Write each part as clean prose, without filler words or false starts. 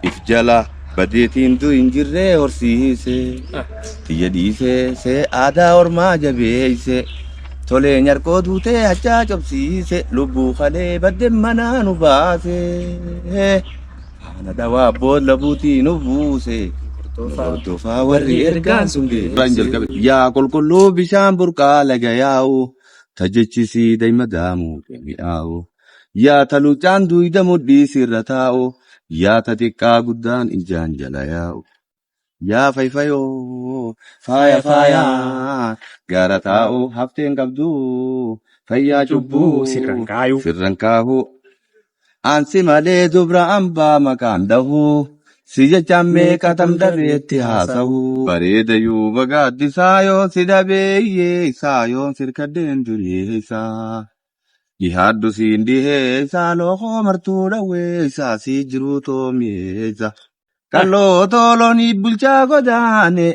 if jala badeetiin du hin jirree horsiise xiyya dhiisee see aadaa ormaa jabeeyse tolee nyarkoo duutee hachaa cobsiise lubbuu kalee badde manaa nu baase haana dhawaa boolla buutii nu buuse hordofaa warri ergaan sun yaa qulqulluu bishaan burqaa laga yaa'u tajechisii daa'ima daamuu mi'aawu yaa taluucaan duwida mudhii sirra taa'u yaa xiqqaa guddaan ijaan jala yaa'u yaa fayyoo faaya faayaan gaara taa'u hafteen qabdu fayyaa cubbuu sirran kaahu ansi malee dubra ambaa maqaan dhahuu si jechaan meeqatam dhabeetti haasawu bareeda yoo bagaaddisaa yoo si dhabeeyyee isaa yoo sirkadeen duree isaa dhihaaddu siin dhiheessaa lookoo martuu dhawweessaa si jiruu toomiyeessa kalloo toolonii bulchaa godaane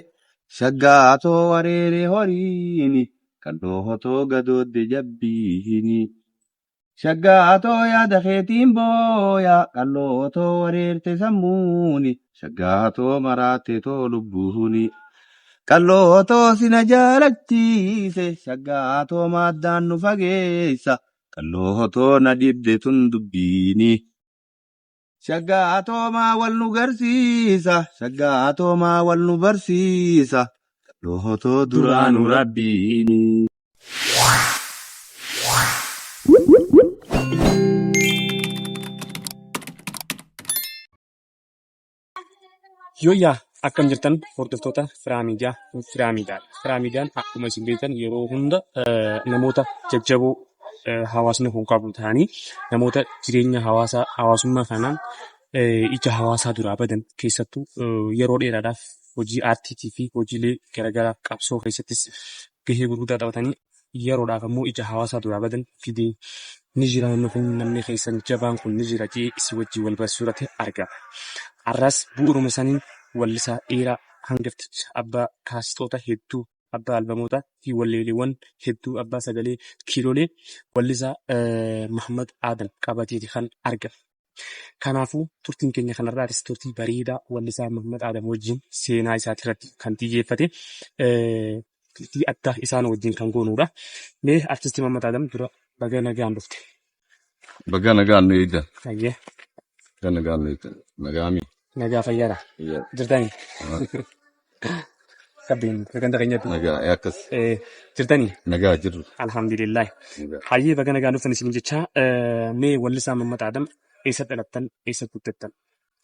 shaggaatoo wareere horiini kalloo hotoo gadoodde jabbiini shaggaatoo yaada keetiin booya kalloo hotoo wareerte sammuuni shaggaatoo maraatte too lubbuuni kalloo hotoo sina jaalachiise shaggaatoo maaddaan nu fageessa kalloo hotoo na dhibde tun dubbiini shaggaatoo maa wal nu garsiisa shaggaatoo maa wal nu barsiisa kalloo hotoo duraanu rabbiini. Yooyyaa akkam jirtan hordoftoota Firaamiidiyaa. Firaamiidiyaan akkuma isin beektan yeroo hunda namoota jajjaboo hawaasni kun qabu ta'anii namoota jireenya hawaasummaa kanaan ija hawaasaa duraa badan keessattuu yeroo dheeraadhaaf hojii aartiitii fi hojiilee garaagaraa qabsoo keessattis gahee gurguddaa taphatanii yeroodhaaf ammoo ija hawaasaa duraa badan fidee ni jira namni keessan jabaan kun ni jira jee isii wajjin wal barsiisuu argama. Arras bu'uuruma saniin wallisaa dheeraa hangafticha abbaa kaastoota hedduu abbaa albamoota fi walleeleewwan hedduu abbaa sagalee kiiloolee wallisaa Muhammad Adam qabateeti kan argame. Kanaafuu turtiin keenya kanarraa turtii bareedaa wallisaa Muhammad Adam wajjin seenaa isaati irratti kan xiyyeeffate turtii addaa isaan wajjin kan goonuudha. Mee artistii Muhammad Adam dura baga nagaan dhufte. Baga nagaan nu eegdan. Ayyee. Baga nagaan nu eegdan. Nagaami. Nagaa fayyaadha. Jirtanii. Qabbiin sagantaa keenyatti. Nagaa akkas. Jirtanii. Nagaa jirru. Alhamdulillah. Hayyee baga nagaan dhuftan isin jechaa mee wallisaa Muhammad Adam eessatti dhalattan eessatti guddattan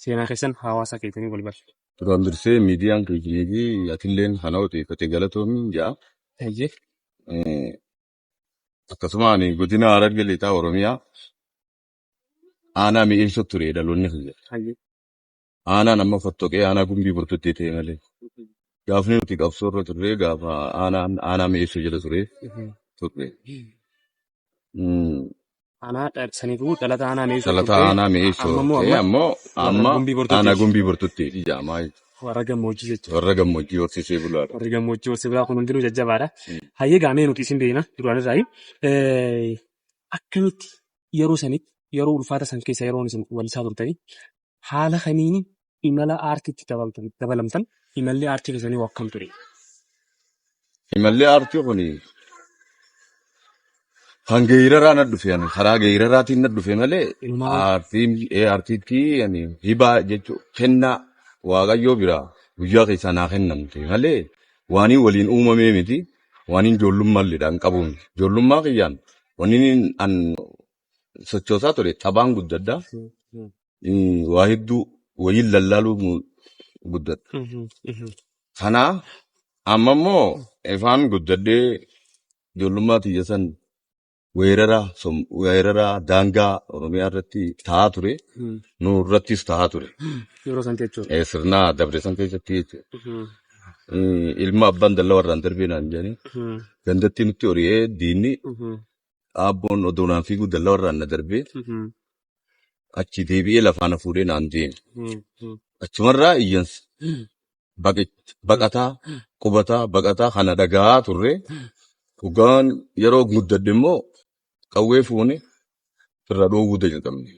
seenaa keessan hawaasa keessanii wal barsiisu. Duraan dursee miidiyaan keejineetii atilleen kana odeeffate galatoomin ja'a. Hayyee. Akkasuma ani godina Harargee Lixaa Oromiyaa aanaa mi'eessa ture dhaloonni kiyya. Hayyee. Aanaan amma fottoqee aanaa gumbii burtutti ta'e malee. Gaafni nuti qabsoorra turre gaafa aanaa mi'eessa jala ture. Aanaa saniifuu dhalata aanaa mi'eessa. Dhalata aanaa mi'eessa ammoo amma aanaa gumbii burtutti jaamaa. Warra gammoojjii jechuudha. Warra gammoojjii horsiisee bulaadha. Warri gammoojjii horsiisee bulaa kun hundinuu jajjabaadha. Hayyee gaamee nuti isin beekna duraan irraa akkamitti yeroo sanitti yeroo ulfaata san keessa yeroo isin wallisaa turtanii haala kamiin imala aartiitti dabalamtan imalli aartii keessanii akkam ture? Imalli aartii kun kan geeraraa na dhufe karaa geeraraatiin na dhufe malee aartiitti hibaa jechuun kennaa waaqayyoo biraa guyyaa keessaa naa kennamte malee waaniin waliin uumamee miti waaniin ijoollummaadhaan qabuun ijoollummaa kiyyaan waniin an sochoosaa ture taphaan guddaddaa waa hedduu wayiin lallaaluu guddadha. Kanaa amma immoo ifaan guddadhee ijoollummaa tiyya san weeraraa daangaa Oromiyaa irratti taa'aa ture. Nu irrattis taa'aa ture. Yeroo san jechuudha. Sirnaa dabre san keessatti jechuudha. Ilma abbaan dallaa warraan darbee naan jedhanii gandatti nutti horiyee diinni dhaabboon odoo naan fiiguu dallaa warraan na darbee achi deebi'ee lafaan fuudhee naan deeme. Achumarraa iyyansa baqataa qubataa kana dhagaa turre dhugaan yeroo guddadde immoo qawwee fuune irra dhoowwuu jalqabne.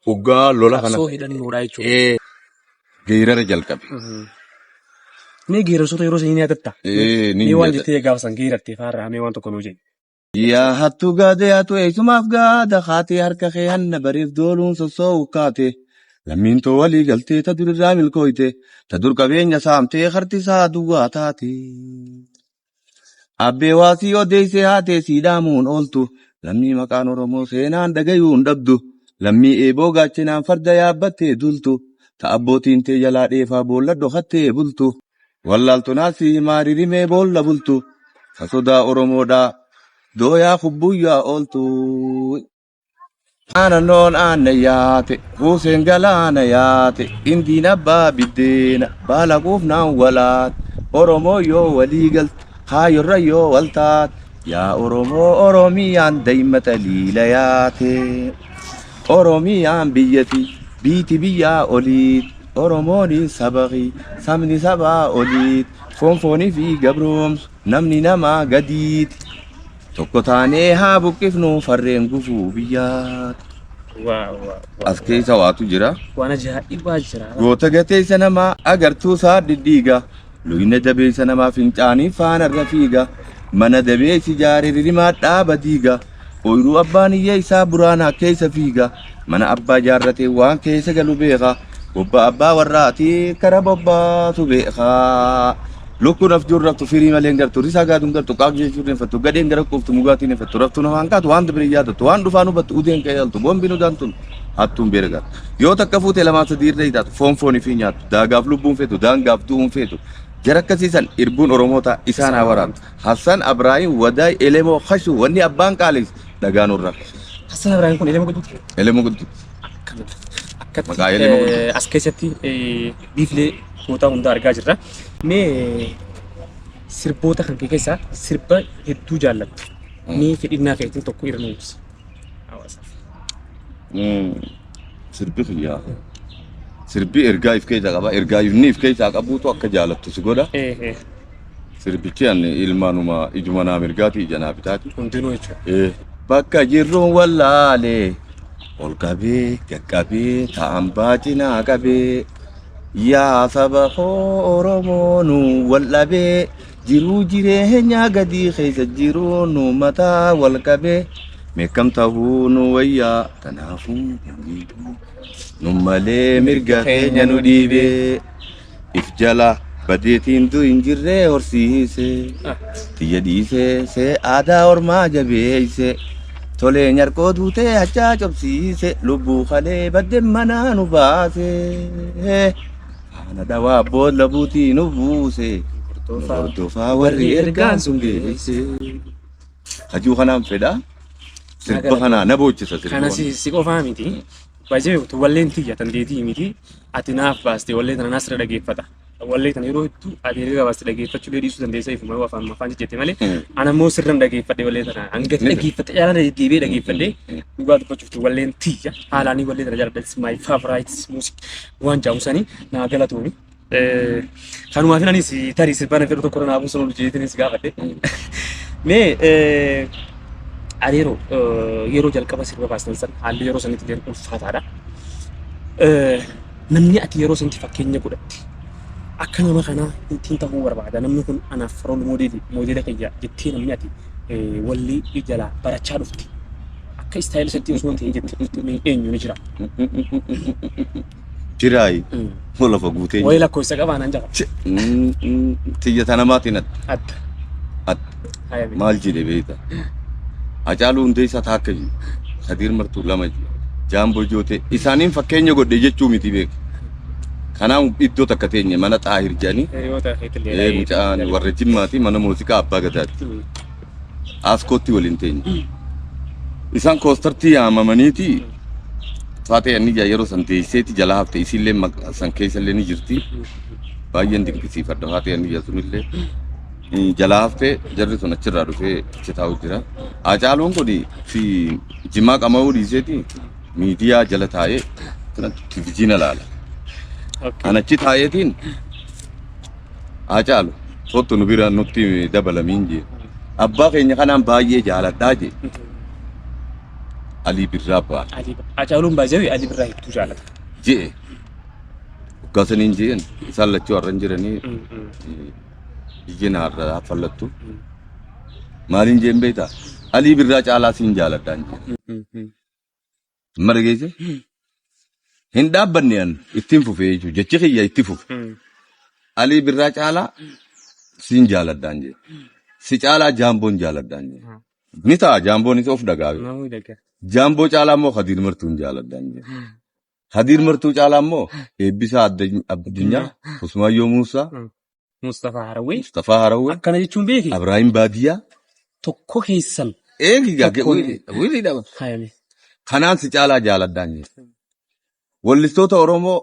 Dhugaa lola kana. Qabsoo hidhannoodha jechuudha. geerara jalqabe. Mee geerarsoota yeroo sanii ni yaadatta? Ni Mee waan yaadadha. jettee gaafa san geerattee faarraa mee waan tokko nuu jenni. Yaa hattuu gaadee hatu eessumaaf gaada kaatee harka kee hanna bariif dooluun sossoo'u kaate. Lammiin too walii galtee ta durirraa milkooyte ta dur qabeenya saamtee hartisaa duwwaa taate. Abbee waasii odeessee haatee siidhaamuun ooltu lammii maqaan Oromoo seenaan dhagayuun dhabdu lammii eeboo gaachinaan farda yaabbattee dultu ta abbootiin tee jalaa dheefaa boolla dhokattee bultu wallaaltu naasii maaririmee boolla bultu ta sodaa Oromoodhaa dooyaa kubbuyyaa ooltu. Aananoon aanna yaate Huseen galaana yaate indiin abbaa biddeena baala quufnaan walaat Oromoo yoo walii galte haayyorra yoo waltaat yaa Oromoo Oromiyaan daa'immata liila yaate Oromiyaan biyyati biiti biyyaa oliit Oromooni sabaqii sabni sabaa oliit foonfoonii fi gabroomsu namni namaa gadiiti. Tokko taanee haa buqqifnu farreen gufuu biyyaati. As keessa waatu jira. Waan ajaa'ibaa jira. Goota gateessa namaa agartuu isaa diddiiga. Luyna dabeessa namaa fincaanii faanarra fiiga. Mana dabeessi ijaare ririmaa dhaaba diiga. Ooyiruu abbaan iyya isaa buraanaa keessa fiiga. Mana abbaa ijaarratee waan keessa galu beeka. Bobba abbaa warraatii kara bobbaatu beeka. Lukkuun afjuun raftu firii malee hin gartu risaa gaaduu hin gartu qaaq jechuun hin fattu gadeen gara qoftu mugaatiin hin fattu raftu namaan kaatu waan dabiree yaadatu waan dhufaan hubattu udeen kee yaaltu boombiin udaan tun hattuun beerga yoo takka fuutee lamaan sadii irra hidhaatu foon foonii fi nyaatu daagaaf lubbuun feetu daangaaf du'uun feetu jara akkasiisan irbuun Oromoota isaan haa waraabtu Hassan Abrahiim Wadaay Elemoo Khashu wanni abbaan qaalees dhagaanurra. Hassan Abrahiim kun Elemoo gudduuti. Elemoo gudduuti. Maqaa Elemoo gudduuti. As keessatti biiflee goota hunda argaa jirra. Mee sirboota kan kee keessaa sirba hedduu jaallattu. Mee fedhinnaa keetiin tokko irra nuufsa. Sirbi xiyyaa. Sirbi ergaa if keessaa qaba. Ergaa inni if keessaa qabuutu akka jaallattu si godha. Sirbichi ani ilmaanuma ijuma naa mirgaati ija naa bitaati. Hundinuu jechuudha. Bakka jirruun wallaalee ol qabee gaqqabee ta'an baacinaa qabee. Yaa saba koo Oromoo nu wal dhabee jiruu jireenyaa gadii keessa jiruu nu mataa wal qabee meeqam ta'uu nu wayyaa kanaafuu nu malee mirga keenya nu dhiibee if jala badeetiin hin jirree horsiise xiyya dhiisee see aadaa ormaa jabeeyse tolee nyarqoo duutee hachaa cobsiise lubbuu kalee baddeen manaa nu baase. Ana dawaa boolla buutii nu buuse. Hordofaa warri ergaan sun geesse. Hajuu kanaan fedha. Sirba kanaa na boochisa sirba. Kana si qofaa miti. Baay'ee tu walleen tiyya tandeetii miti. Ati naaf baaste wallee tana naasira dhageeffata. Wallee tana yeroo hedduu ati erga baaste dhageeffachuu dhiisuu dandeessa ifuma yoo afaan jette malee. Ana immoo sirran dhageeffadhe wallee tana. Hangati dhageeffadhe jaalala deebi'ee dhageeffadhe. Dhugaa dubbachuuf walleen tiyya. Haalaanii wallee tana jaalladha. My favorite music waan jaamusanii naa galatooni. Kanumaa fi anis tarii sirbaan fedhu tokko naa buusan ol jeetinis gaafadhe. Mee yeroo jalqaba sirba baastan san haalli yeroo sanitti illee ulfaataadha. Namni ati yeroo sanatti fakkeenya godhatte akka nama kanaa ittiin ta'uu barbaada. Namni kun anaaf rool moodeela kiyya jettee namni ati wallee jalaa barachaa dhufte. Akka istaayil isatti osoo ta'e jettee eenyu ni jira. Jiraayi. Lafa guutee. Wayii lakkoofsa qabaa naan jaba. Xiyya namaatiin adda. Maal jedhee beekta? Hacaaluu Hundeessaa taakka jiru. Sadiir Martuu lama jiru. Jaamboo Jootee isaaniin fakkeenya godhe jechuu miti beeka. Kanaaf iddoo takka teenye mana Xaahir jedhanii. Mucaan warra Jimmaati mana muuziqaa Abbaa Gadaati. Aaskootti waliin teenye. Isaan koostartii yaamamaniiti. Faatee inni yeroo san teesseeti jala hafte isillee san keessallee ni jirti. Baay'een dinqisiifadha faatee inni sunillee. Jala hafte jarri sun achirraa dhufee achi taa'u jira. Hacaaluun kun fi Jimmaa Qama'uu dhiiseeti miidiyaa jala taa'ee televizyiina ilaala. An achi taa'eetiin Hacaalu kottu nu bira nutti dabalamiin jee. Abbaa keenya kanaan baay'ee jaaladhaa jee. Ali Birraa baala. Hacaaluun baay'ee Ali Birraa hedduu jaalata. Jee Gasaniin jeen isaan lachuu har'an jiranii ijjina har'a fallattu. Maaliin jeen beektaa? Alii Birraa caalaa siin jaaladhaan jeen. Margeesse hin dhaabbanne an ittiin fufee jechuudha. Jechi kiyya itti fufe. Alii Birraa caalaa siin jaaladhaan jeen. Si caalaa jaamboon jaaladhaan jeen. Ni ta'a jaamboonis of dhagaawe. Jaamboo caalaa immoo Hadiir Martuun jaaladhaan jeen. Hadiir Martuu caalaa immoo Eebbisaa Addunyaa, Usmaayyoo Muusaa, Mustafaa Harawwee. Mustafaa Harawwee. Akkana jechuun beeki. Abrahaam Baadiyyaa. Tokko keessan. Eegi gaggee wilii dhaba. Kanaan si caalaa jaaladhaan jeen. Wallistoota Oromoo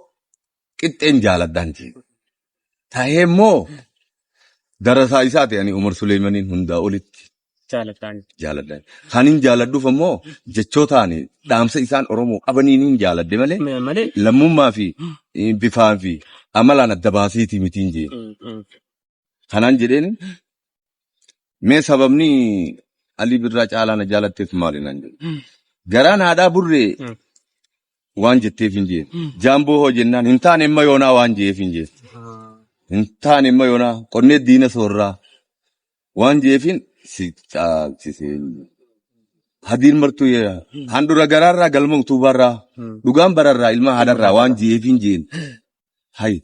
qixxeen jaaladhaan jeen. Ta'ee immoo darasaa isaati ani Umar Suleemaniin hundaa olitti. Jaaladhaan. Kanin jaaladhuuf ammoo jechootaan dhaamsa isaan Oromoo qabaniin hin jaaladde malee lammummaa fi bifaan fi amalaan adda baasiitii mitiin jee. Kanaan jedheen mee sababni Alii Birraa caalaa na jaalatteef maali naan jedhu. Garaan haadhaa burree waan jetteef hin jeen. Jaamboo hoo jennaan hin taane imma yoonaa waan jeef hin jeen. Hin taane imma yoonaa qonnee diina soorraa waan jeefin si caalchisee. Hadiir Martuu handura garaarraa galma utuubarraa dhugaan bararraa ilma haadharraa waan jeef hin jeen. Hay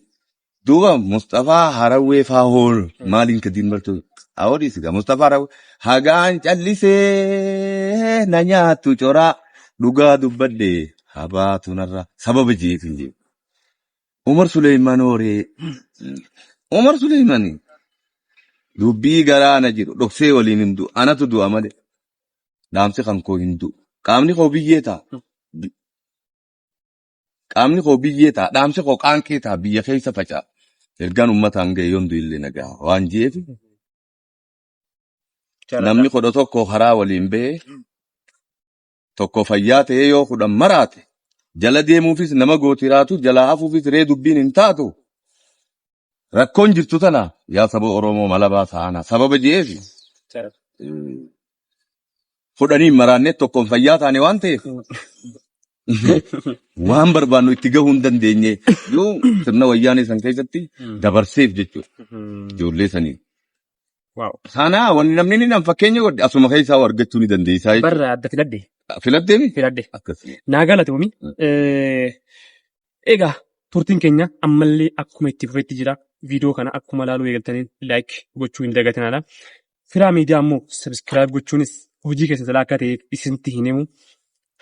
duuba Mustafaa Harawwee faahool maaliin Hadiir Martuu awwaadis gaa Mustafaa Harawwee hagaan callisee na nyaattu coraa dhugaa dubbadde habaatu narraa sababa jeef hin jeen. Umar Suleeman hooree Umar Suleeman dubbii garaana jiru dhoksee waliin hin du'u anatu du'a malee dhaamsi kan koo hin du'u qaamni koo biyyee ta'a dhaamsi koo qaanqee ta'a biyya keessa faca'a ergaan uummataan ga'e yoon du'illee nagaa waan jeef namni kudha tokko karaa waliin ba'ee tokko fayyaa ta'ee yoo kudhan maraate jala deemuufis nama gootiraatu jala hafuufis ree dubbiin hin taatu. Rakkoon jirtu tana yaa saba Oromoo mala baasaana sababa jeefi. Fudhanii maraannee tokkoon fayyaa taane waan ta'eef. Waan barbaannu itti gahuu hin dandeenye yoo sirna wayyaanee san keessatti dabarseef jechuudha. Ijoollee sanii. Sanaa wanni namni ni fakkeenya godhe asuma keessaa argachuu ni dandeessaa jechuudha. Barra adda filadde. Filaddeemi? Filadde. Naa galatoomii. Egaa turtiin keenya ammallee akkuma itti fufetti jira. Viidiyoo kana akkuma ilaaluu eegaltaniin laayik gochuu hin dagatinaa. Firaa miidiyaa immoo sabiskiraayib gochuunis hojii keessatti akka ta'eef isinitti hin himu.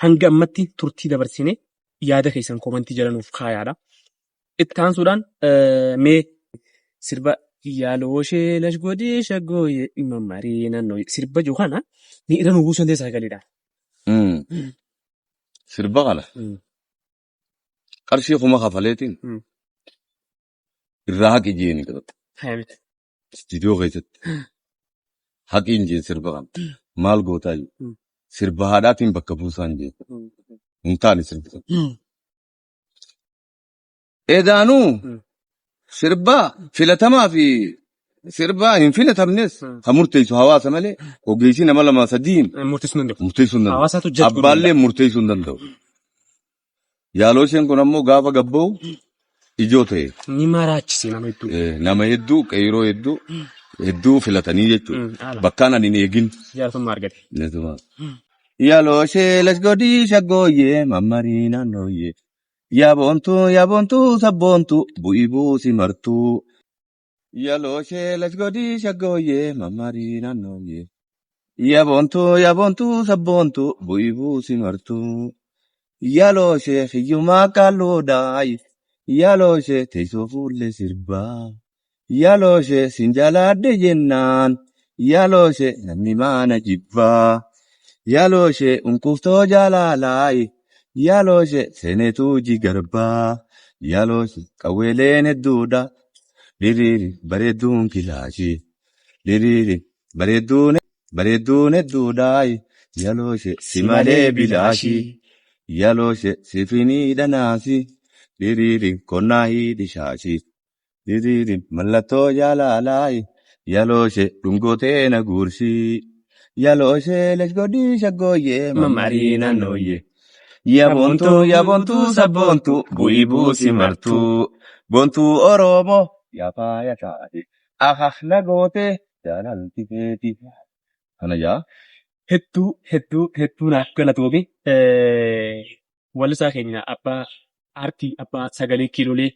Hanga ammatti turtii dabarsinee yaada keessan koomantii jedhanuuf kaayaadha. Itti aansuudhaan mee sirba yaalooshee lashgodii shaggooyee dhimma marii naannoo sirba jiru kana miidha nu buusan teessaa galeedha. Sirba kana qarshii kuma kafaleetiin irraa haqi jeeni qabata. Istiidiyoo keessatti haqiin jeen sirba kana maal gootaa jiru. Sirba haadhaatiin bakka buusaan jeen. Hin taane sirba kana. Edaanuu sirba filatamaa fi sirba hin filatamnes kan murteessu hawaasa malee ogeessi nama lama sadiin murteessuu hin danda'u. Abbaallee murteessuu hin danda'u. Yaaloosheen kun ammoo gaafa gabba'u ijoo ta'e. Ni maraachise nama hedduu. Nama hedduu qeyroo hedduu filatanii jechuudha. Bakkaan ani hin eegin. Jaallatammaa argate. Yaalooshee lashgodii shaggooyyee mammarii naannooyyee. Yaabontuu sabboontuu bu'ii buusi martuu. Yaalooshee lashgodii shaggooyyee mammarii naannooyyee. Yaabontuu sabboontuu bu'ii buusi martuu. Yaalooshee hiyyumaa qaalloodhaayi. Yaalooshee teessoo fuullee sirbaa. Yaalooshee sin jalaadde jennaan. Yaalooshee namni maana jibbaa. Yaalooshee unkuftoo jaalaalaayi. Yaalooshee seenetuu jigarbaa. Yaalooshee qawweeleen hedduudha. Diriiri bareedduun kilaashii. Diriiri bareedduun hedduudhaayi. Yaalooshee si malee bilaashii. Yaalooshee sifinii dhanaasi. Diriiri konnaa hiidhishaashii. Diriiri mallattoo jaalaalaayi. Yaalooshee dhungootee na guurshii. Yaalooshee lashgodii shaggooyyee mammarii naannooyyee. Yaabontuu sabboontuu bu'ii buusi martuu. Bontuu Oromoo yaa faaya taate akakna goote jaalalti feeti. Kana jaa. Hedduu naaf galatoomi. Wallisaa keenya abbaa aartii abbaa sagalee kiilolee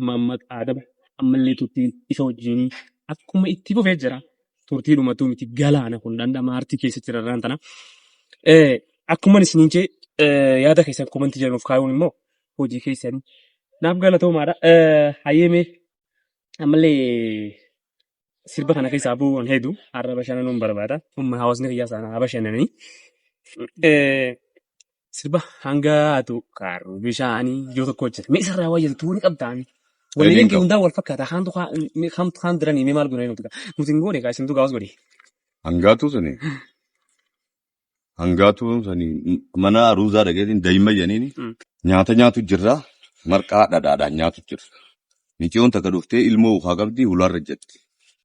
Mahammad Adam ammallee turtiin isa wajjin akkuma itti fufee jira. Turtii dhumatuu miti galaana kun danda'ama aartii keessatti rarraan tana. Akkuma isiniin jee yaada keessan komantii jedhanuuf kaayuun immoo hojii keessanii naaf galatoomaadha. Hayyeemee ammallee sirba kana keessaa bu'uun hedduu har'a bashannanuun barbaada. Umma hawaasni fayyaa isaanii bashannananii. Sirba hangaatu kaaruu bishaanii yoo tokko hojjete. Mee isarraa waa jettu ni qabdaani. Walleen kee hundaa wal fakkaata. Kaan diranii mee maal godhanii nuti gaa. Nuti hin goone gaa isintu gaafas godhi. Hangaatu sani mana aruuzaa dhageetiin daa'imma jedhaniini nyaata nyaatu jirra marqaa dhadhaadhaan nyaatu jirra. Michoon takka dhuftee ilmoo ukaa qabdi ulaarra jetti.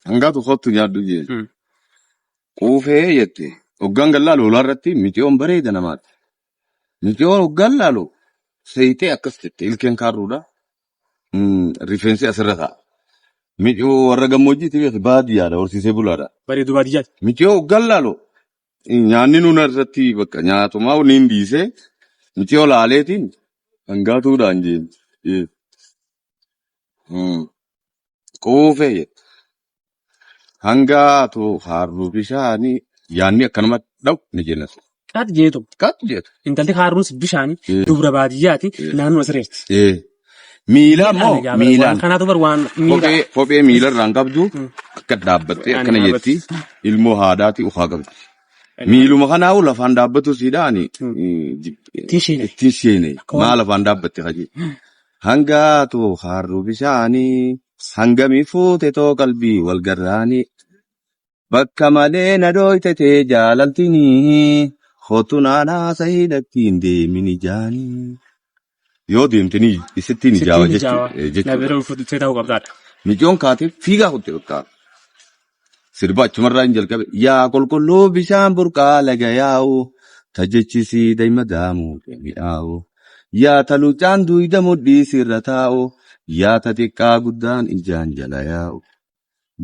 Hangaatu kottu nyaaddu jee. Quufee jette. Hoggaan gallaalu ulaarratti michoon bareeda namaati. Michoon hoggaan laalu seeyitee akkas jette ilkeen kaarruudha. Rifeensi asirra ta'a. Michoo warra gammoojjiitti beektu baadiyyaadha horsiisee bulaadha. Bareedu baadiyyaati. Michoo hoggaan laalu nyaanni nuun irratti bakka nyaatumaa niin dhiisee michoo laaleetiin hangaatuudhaan jeen. Quufee jette. Hangaatu haaruu bishaanii yaanni akkanuma dhawu ni jennas. Qaat jeetu. Intalli haaruunis bishaanii dubra baadiyyaati naannoo asireetti. Miila immoo miilaan. Kanaatu bar waan miila. Kophee miilarraan qabdu akka dhaabbattee akkana jetti ilmoo haadaati ukaa qabdi. Miiluma kanaa'u lafaan dhaabbatu siidhaani. Ittiin sheene maal lafaan dhaabbatte kaje. Hangaatu haaruu bishaanii hangamii fuute too qalbii wal garraanii. Bakka malee na dooytatee jaalaltinii hotu naanaa sahiidhattiin deemini jaanii. Yoo deemtanii isittiin ijaawa jechuudha. Michoon kaatee fiigaa kuttee dhukkaa. Sirba achumarraa hin jalqabe. Yaa qulqulluu bishaan burqaa laga yaa'u tajechisii daa'ima daamuu mi'aawu. Yaa taluucaan duwida mudhii sirra taa'u. Yaa xiqqaa guddaan ijaan jala yaa'u.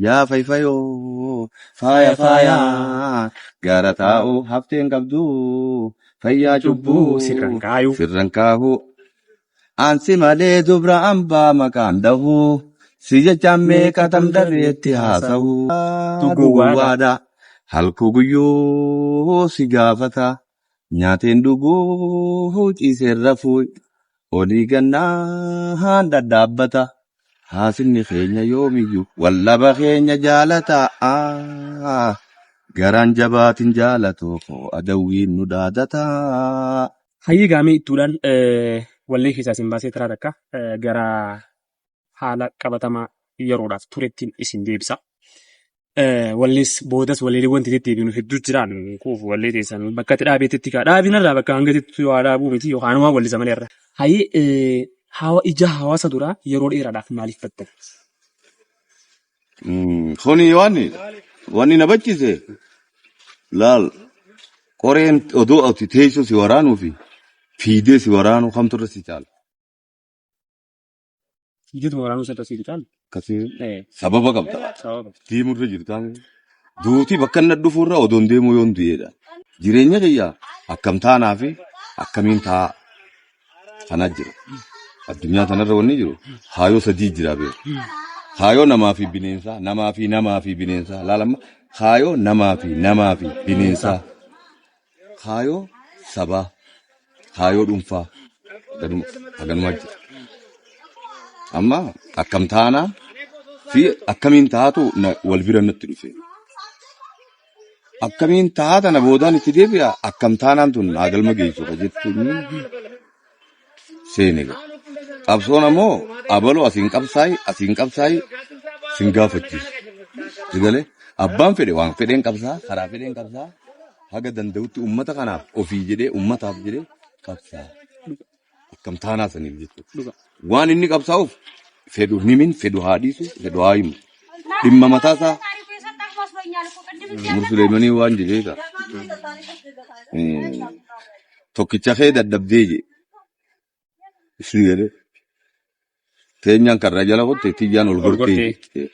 Yaa fayyoo faayaa gaara taa'u hafteen qabdu fayyaa cubbuu sirran kaa'u. Ansi malee dubra ambaa maqaan dhahu si jechaan meeqatam darreetti haasa'u. Duwwaadha halkuu guyyuu si gaafata nyaateen dhuguu ciiseen rafuu olii gannaa dhadhaabbata. Haasinni keenya yoomiyyuu wallaba keenya jaalata garaan jabaatiin jaalatu adawwiin nu dhaadata. Hayyee gaamee ittuudhaan wallee keessaa isin baasee taraa takka gara haala qabatamaa yeroodhaaf turettiin isin deebisa. Wallees boodas walleelee wanti deddeebiinu hedduu jiraan kuuf wallee teessan bakka itti dhaabeetti dhaabinarraa bakka hangatetti waa dhaabuu miti yookaan waan wallisa malee irra. Hayyee ija hawaasa duraa yeroo dheeraadhaaf maaliif fattan? Kuni wanni na bachiise laal qoreen odoo ati teessoo si waraanuu fi fiidee si waraanuu kamtu irra si caala? Fiideetuma waraanuu irra si caala? Sababa qabda. Deemurra jirtaan duuti bakka inni dhufuurra odoon deemuu yoon du'eedha. Jireenya kiyyaa akkam taanaa fi akkamiin ta'a kana jira. Addunyaa kanarra wanni jiru haayoo sadii jira beeku. Haayoo namaa fi bineensaa, namaa fi bineensaa. Laalama haayoo namaa fi bineensaa. Haayoo sabaa, haayoo dhuunfaa haganumaa jira. Amma akkam taanaa fi akkamiin taatu wal bira natti dhufe. Akkamiin taata na boodaan itti deebi'a akkam taanaan tun agalma geessuudha jettuun seenega. Qabsoon ammoo abaloo asiin qabsaayi sin gaafachiisu. Sigalee abbaan fedhe waan fedheen qabsaa karaa fedheen qabsaa haga danda'utti uummata kanaaf ofii jedhee uummataaf jedhee qabsaa. Akkam taanaa saniif jechuudha. Waan inni qabsaa'uuf fedhu himin fedhu haa dhiisu fedhu haa himu. Dhimma mataasaa Mursuleemanii waan jedheeta. Tokkicha kee dadhabdee jedhe. Sigalee. Teenyaan karra jala qotte tiyyaan ol gortee. Gortee.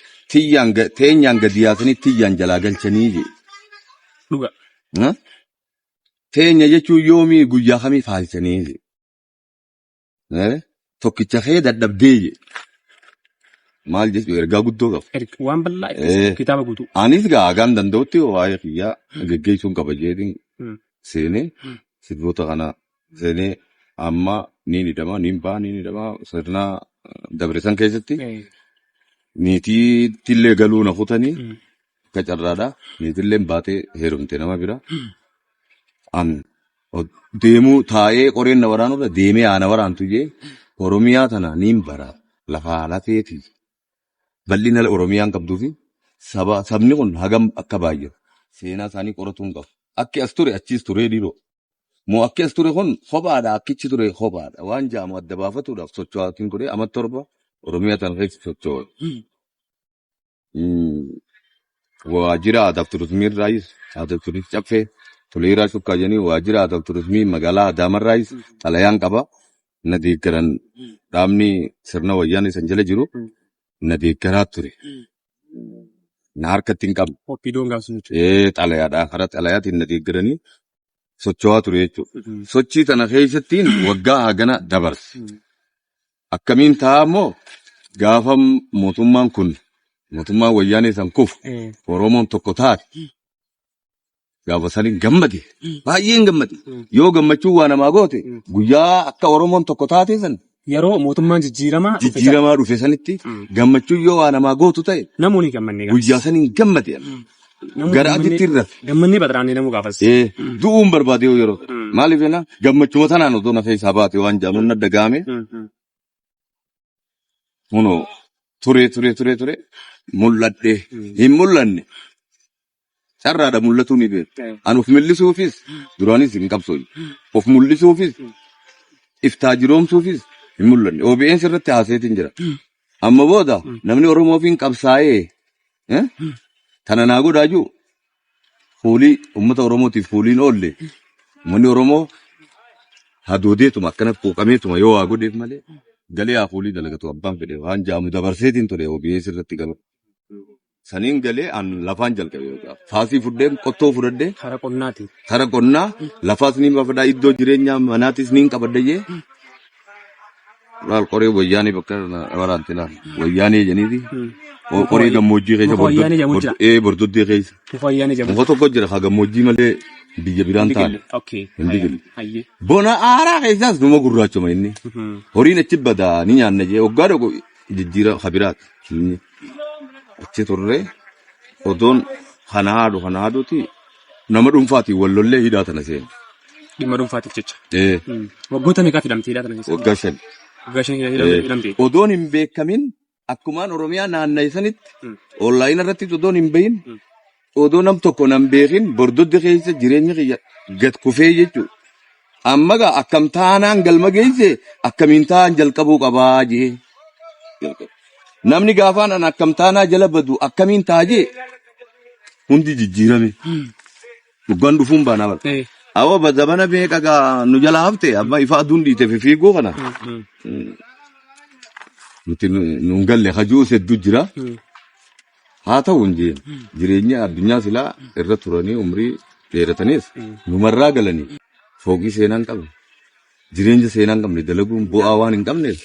Teenyaan gadi yaasanii tiyyaan jalaa galchanii je. Dhuga. Teenya jechuun yoomii guyyaa kamii faalchanii je. Tokkicha kee dadhabdee je. Maal jechuun ergaa guddoo qaba. Waan bal'aa kitaaba guutuu. Anis gaagaan danda'utti waa'ee kiyyaa geggeessuun qaba jeetiin seenee sirboota kana seenee amma ni hidhama sirna dabarsan keessatti niitii tillee galuu na kutanii akka carraadha niitillee baatee heerumte nama bira an deemuu taa'ee qoreen na waraanudha deemee aana waraantu jee Oromiyaa tana niin bara lafaa lafeeti bal'ina Oromiyaan qabduufi sabni kun hagam akka baay'atu seenaa isaanii qoratuun qabu akki as ture achis turee dhiiroo moo akki as ture kun kophaadha akkichi ture kophaadha waan jaamu adda baafatuudhaaf socho'aatiin ture amma torba Oromiyaa tana keessa socho'u. Waajjira aadaa fi turizimii irraayis aadaa fi turizimii caffee toleeraa shukkaa jedhanii waajjira aadaa fi turizimii magaalaa Adaamarraayis xalayaan qaba na deeggaran dhaabni sirna wayyaanee san jala jiru na deeggaraa ture. Na harkatti hin qabne. Oppiidoon gaafsuu xalayaadhaan karaa xalayaatiin na deeggaranii socho'aa ture jechuudha. Sochii tana keessattiin waggaa hagana dabarse. Akkamiin ta'a immoo gaafa mootummaan wayyaanee san kufu Oromoon tokko taate gaafa saniin gammade baay'een gammade yoo gammachuu waa namaa goote guyyaa akka Oromoon tokko taate san yeroo mootummaan jijjiiramaa dhufe sanitti gammachuu yoo waa namaa gootu ta'e namoonni gammannee guyyaa saniin gammade gara aditti irra gammannee badaraannee namuu gaafas du'uun barbaade yeroo maaliif jenna gammachuma tanaan otoo na keessaa baate waan jaamuun na dagaame Uno ture mul'adhe hin mul'anne carraadha mul'atuu ni beektu. An of mul'isuufis duraanis hin qabsooyi. Of mul'isuufis iftaa jiroomsuufis hin mul'anne. OBN irratti haaseetiin jira. Amma booda namni Oromoofiin qabsaa'ee tana naa godhaaju fuulii uummata Oromootiif fuuliin oolle uummanni Oromoo hadoodeetuma akkana quuqameetuma yoo waa godheef malee. Galee hafuulii dalagatu abbaan fedhe waan jaamu dabarseetiin ture OBS irratti qaba. Saniin galee an lafaan jalqabe yookaan faasii fudhee qottoo fudhadhee. Kara qonnaa lafaas ni bafadhaa iddoo jireenyaa manaatis ni qabadha jee. Laal qoree wayyaanii bakka waraante laal wayyaanii jeniiti. Qoree gammoojjii keessa bordoddee keessa. Muka tokko jira haa gammoojjii malee biyya biraan taane. Bona aaraa keessaas numa gurraachuma inni. Horiin achi badaa ni nyaanna jee waggaa dhaqu jijjiira habiraati. Achi turre odoon kana haaduuti nama dhuunfaati wallollee hidhaa tana seenu. Dhimma dhuunfaatiif jecha. Waggoota meeqaaf hidhamtee hidhaa tana keessa? Waggaa 5. Waggaa 5 hidhamtee. Odoon hin beekamin akkumaan Oromiyaa naanna'e sanitti onlaayinii irratti odoon hin bahin odoo nam tokko nan beekin bordodde keessa jireenya kiyya gad kufee jechuudha. Amma gaa akkam taanaan galma geesse akkamiin taa'an jalqabuu qabaa jee. Namni gaafaan an akkam taanaa jala badu akkamiin ta'a jee hundi jijjiirame. Dhugaan dhufuun baanaa bara. Awwa bazabana beeka gaa nu jala hafte amma ifa aduun dhiiteef fiiguu kana. Nuti nun galle hajuu hedduu jira. Haa ta'u hin jeen jireenya addunyaa silaa irra turanii umrii dheeratanis numarraa galanii fooqii seenaan qabne jireenya seenaan qabne dalaguun bu'aa waan hin qabneef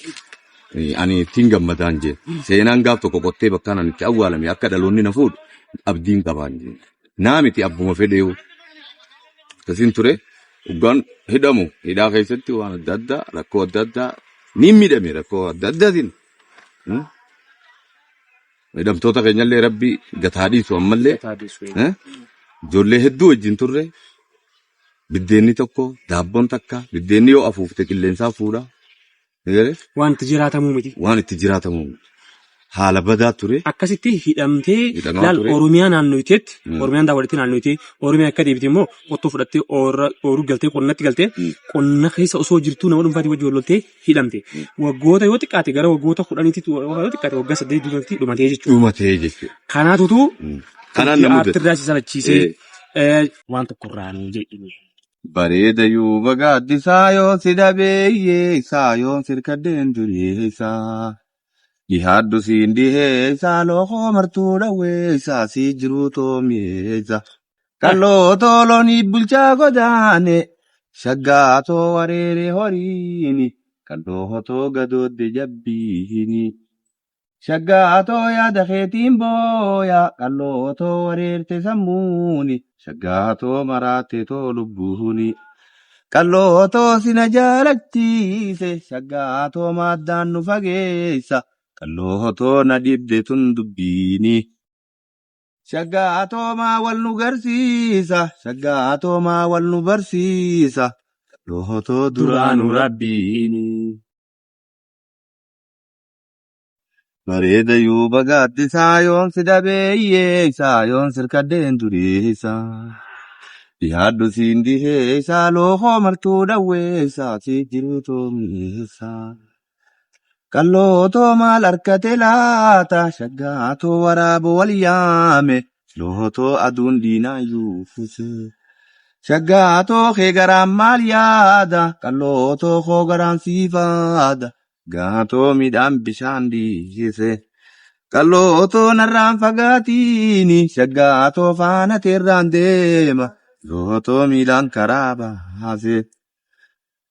ani ittiin gammadaan jeen seenaan gaaf tokko qottee bakkaan ani itti awwaalame akka dhaloonni na fuudhu abdiin qabaan jeen naa miti abbuma fedheewu akkasiin ture dhugaan hidhamu hidhaa keessatti waan adda addaa rakkoo adda addaa ni miidhame rakkoo adda addaatiin. Hidhamtoota keenyallee rabbi gataa dhiisu ammallee ijoollee hedduu wajjin turre biddeenni tokko daabboon takka biddeenni yoo afuufte qilleensaa fuudha. Waan itti jiraatamuu miti. Waan itti jiraatamuu miti. Haala badaa ture. Akkasitti hidhamtee laal Oromiyaa naannooteetti Oromiyaan daawwattee naannoottee Oromiyaa akka deebite immoo qottoo fudhattee ooruu galtee qonnatti galtee qonna keessa osoo jirtuu nama dhuunfaatii wajjin walloltee hidhamte. Waggoota yoo xiqqaate gara waggoota 10 yoo xiqqaate waggaa 8 duratti dhumatee jechuudha. Dhumatee jechuudha. Kanaatutu kanaan namoota artirraa si salachiisee waan tokko irraa nuu jedhini. Bareeda yoo bagaaddisaa yoo si dhabeeyyee isaa yoo sirkadeen dureessaa. Dhihaaddu siin dhiheessa lookoo martuu dhawweessa si jiru toomiyeessa. Kalloo tooloni bulchaa godaane shaggaatoo wareere horiini. Kalloo hotoo gadoodde jabbiini. Shaggaatoo yaada keetiin booya. Kalloo hotoo wareerte sammuuni. Shaggaatoo maraatte too lubbuuni. Kalloo hotoo sina jaalachiise. Shaggaatoo maaddaan nu fageessa. Kalloo hotoo na dhibde tun dubbiini. Shaggaatoo maa wal nu garsiisa. Shaggaatoo maa wal nu barsiisa. Kalloo hotoo duraanu rabbiini. Bareeda yoo bagaaddisaa yoon si dhabeeyyeessaa yoon sirkaddeen dureessaa. Dhihaaddu siin dhiheessaa lookoo martuu dhawweessaa si jiru toomiyeessaa. Kalloo too maal harkate laata shaggaatoo waraabo wal yaame lootoo aduun diinaa yuufuse. Shaggaatoo kee garaan maal yaada kallootoo koo garaan siifaada gaatoo midhaan bishaan dhiise. Kallootoo narraan fagaatiini shaggaatoo faana teerraan deema lootoo midhaan karaa baase.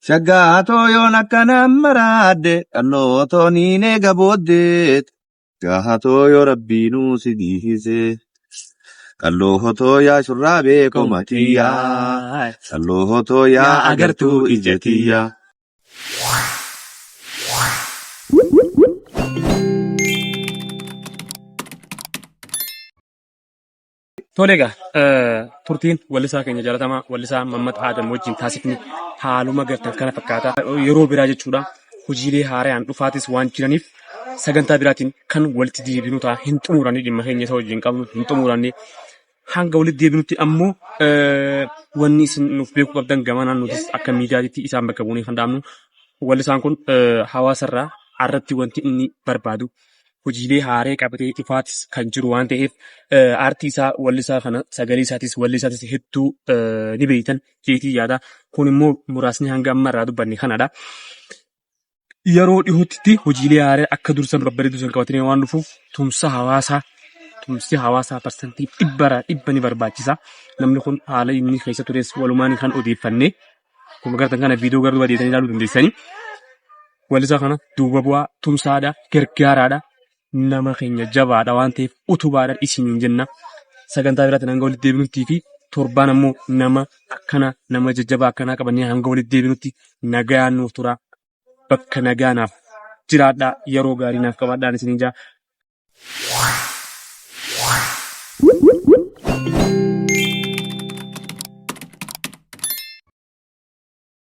Shaggaatoo yoon akkanaan maraadde kallootoo niin eega booddeet gaatoo yoo rabbiinuu si dhiise. Kallootoo yaa shurraabee komatiyyaa kallootoo yaa agartuu ijatiyyaa. Tole egaa turtiin wallisaa keenya jaalatamaa wallisaa Mammat Aadam wajjin taasifni haaluma gartan kana fakkaata. Yeroo biraa jechuudha hojiilee haaraan dhufaatis waan jiraniif sagantaa biraatiin kan walitti deebinu ta'a. Hin xumuranne dhimma keenya isa wajjin qabnu hin xumuranne hanga walitti deebinutti ammoo wanni isin nuuf beekuu qabdan gamanaan nutis akka miidiyaatti isaan bakka buunee kan dhaabnu. Wallisaan kun hawaasarraa irratti wanti inni barbaadu hojiilee haaree qabatee dhufaatis kan jiru waan ta'eef aartii isaa wallisaa kana sagalee isaatis wallisaatis hedduu ni beektan jeetii yaada. Kun immoo muraasni hanga amma irraa dubbanne kanadha. Yeroo dhihootti hojiilee haaree akka dursan babbareedu san qabatanii waan dhufuuf tumsi hawaasaa parsantii 100 ni barbaachisa. Namni kun haala inni keessa tures walumaan kan odeeffanne kuma gartan kana viidiyoo garuu badeetanii ilaaluu dandeessanii. Wallisaa kana duuba bu'aa tumsaadha gargaaraadha. Nama keenya jabaadha waan ta'eef utubaadha isiniin jenna. Sagantaa biraatiin hanga walitti deebinutti fi torbaan ammoo nama akkana nama jajjabaa akkanaa qabannee hanga walitti deebinutti nagaan nuuf tura. Bakka nagaanaaf jiraadhaa yeroo gaarii naaf qabaadhaan isiniin jaa.